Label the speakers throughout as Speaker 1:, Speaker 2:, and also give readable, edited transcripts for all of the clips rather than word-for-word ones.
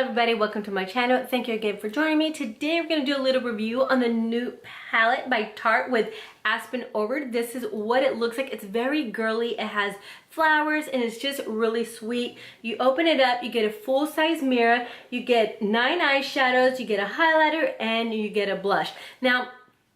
Speaker 1: everybody, welcome to my channel. Thank you again for joining me. Today we're going to do a little review on the new palette by Tarte with Aspen Ovard. This is what it looks like. It's very girly. It has flowers and it's just really sweet. You open it up, you get a full-size mirror, you get 9 eyeshadows, you get a highlighter, and you get a blush. Now,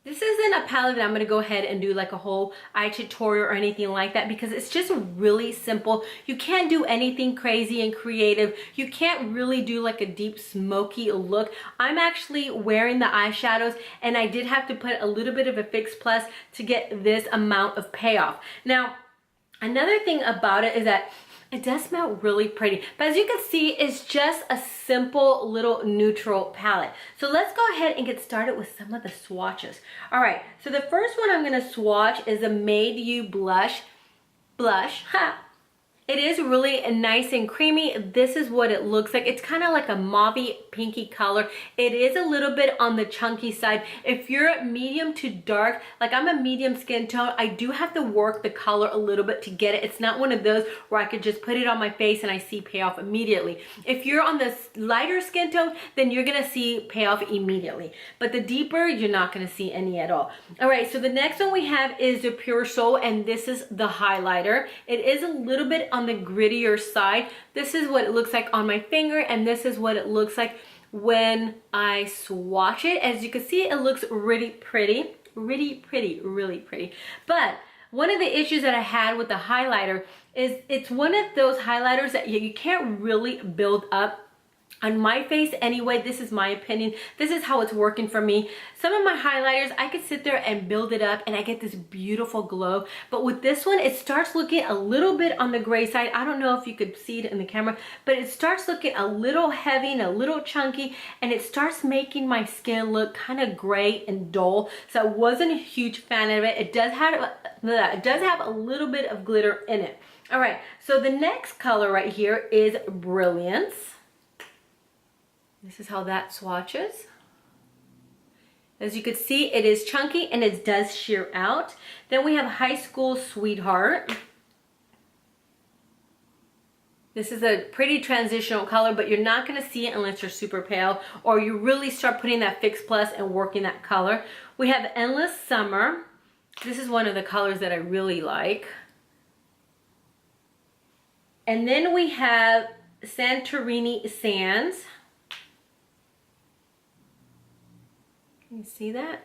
Speaker 1: this isn't a palette that I'm going to go ahead and do like a whole eye tutorial or anything like that because it's just really simple. You can't do anything crazy and creative. You can't really do like a deep smoky look. I'm actually wearing the eyeshadows and I did have to put a little bit of a Fix Plus to get this amount of payoff. Now, another thing about it is that it does smell really pretty, but as you can see, it's just a simple little neutral palette. So let's go ahead and get started with some of the swatches. All right, so the first one I'm gonna swatch is a Made You Blush. Ha! It is really nice and creamy. This is what it looks like. It's kind of like a mauvey pinky color. It is a little bit on the chunky side. If you're medium to dark, like I'm a medium skin tone, I do have to work the color a little bit to get it. It's not one of those where I could just put it on my face and I see payoff immediately. If you're on the lighter skin tone, then you're gonna see payoff immediately. But the deeper, you're not gonna see any at all. All right, so the next one we have is the Pure Soul, and this is the highlighter. It is a little bit on the grittier side. This is what it looks like on my finger, and this is what it looks like when I swatch it. As you can see, it looks really pretty, really pretty. But one of the issues that I had with the highlighter is it's one of those highlighters that you can't really build up. On my face anyway, this is my opinion. This is how it's working for me. Some of my highlighters, I could sit there and build it up and I get this beautiful glow. But with this one, it starts looking a little bit on the gray side. I don't know if you could see it in the camera, but it starts looking a little heavy and a little chunky, and it starts making my skin look kind of gray and dull. So I wasn't a huge fan of it. It does have a little bit of glitter in it. All right, so the next color right here is Brilliance. This is how that swatches. As you can see, it is chunky and it does sheer out. Then we have High School Sweetheart. This is a pretty transitional color, but you're not gonna see it unless you're super pale or you really start putting that Fix Plus and working that color. We have Endless Summer. This is one of the colors that I really like. And then we have Santorini Sands. You see that?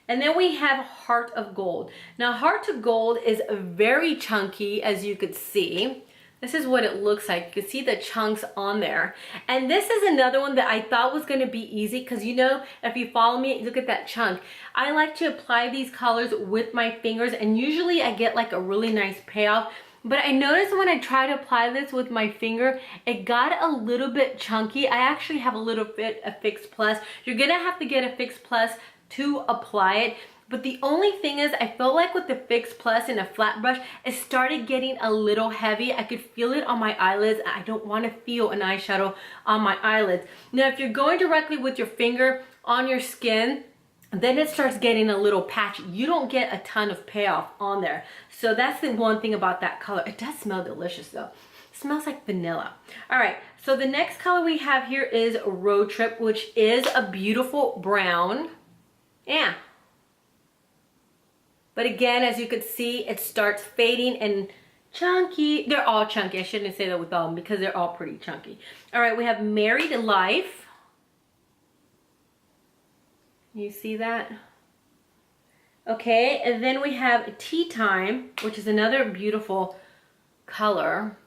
Speaker 1: And then we have Heart of Gold. Now, Heart of Gold is very chunky, as you could see. This is what it looks like. You can see the chunks on there. And this is another one that I thought was gonna be easy because, you know, if you follow me, look at that chunk. I like to apply these colors with my fingers, and usually I get like a really nice payoff. But I noticed when I try to apply this with my finger, it got a little bit chunky. I actually have a little bit of Fix Plus. You're gonna have to get a Fix Plus to apply it. But the only thing is, I felt like with the Fix Plus and a flat brush, it started getting a little heavy. I could feel it on my eyelids. I don't want to feel an eyeshadow on my eyelids. Now, if you're going directly with your finger on your skin, then it starts getting a little patchy. You don't get a ton of payoff on there. So that's the one thing about that color. It does smell delicious though. It smells like vanilla. All right, so the next color we have here is Road Trip, which is a beautiful brown. Yeah. But again, as you can see, it starts fading and chunky. They're all chunky. I shouldn't say that with all of them because they're all pretty chunky. All right, we have Married Life. You see that? Okay, and then we have Tea Time, which is another beautiful color.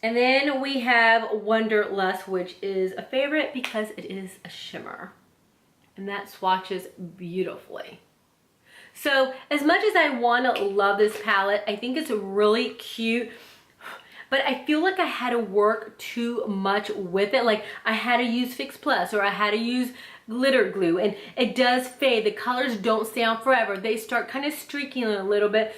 Speaker 1: And then we have Wonderlust, which is a favorite because it is a shimmer. And that swatches beautifully. So as much as I want to love this palette, I think it's really cute. But I feel like I had to work too much with it. Like I had to use Fix Plus or I had to use glitter glue, and it does fade. The colors don't stay on forever. They start kind of streaking a little bit.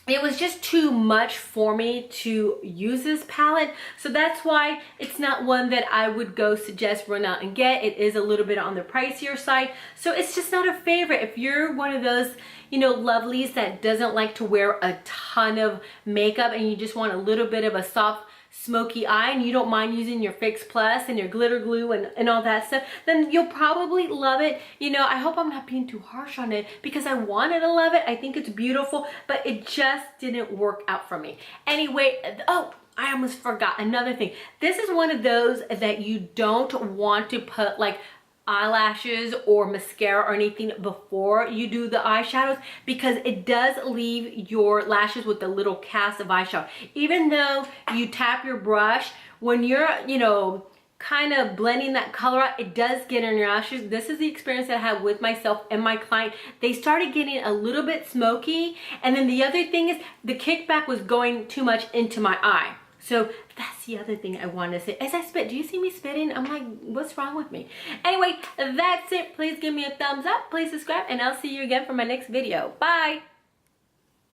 Speaker 1: It was just too much for me to use this palette, so that's why it's not one that I would go suggest run out and get. It is a little bit on the pricier side, so it's just not a favorite. If you're one of those, you know, lovelies that doesn't like to wear a ton of makeup and you just want a little bit of a soft smoky eye and you don't mind using your Fix Plus and your glitter glue and all that stuff, then you'll probably love it. You know, I hope I'm not being too harsh on it because I wanted to love it. I think it's beautiful, but it just didn't work out for me. Anyway, oh, I almost forgot another thing. This is one of those that you don't want to put like eyelashes or mascara or anything before you do the eyeshadows, because it does leave your lashes with a little cast of eyeshadow. Even though you tap your brush, when you're, you know, kind of blending that color out, it does get in your lashes. This is the experience that I had with myself and my client. They started getting a little bit smoky, and then the other thing is the kickback was going too much into my eye. So that's the other thing I wanted to say. As I spit, do you see me spitting? I'm like, what's wrong with me? Anyway, that's it. Please give me a thumbs up. Please subscribe, and I'll see you again for my next video. Bye.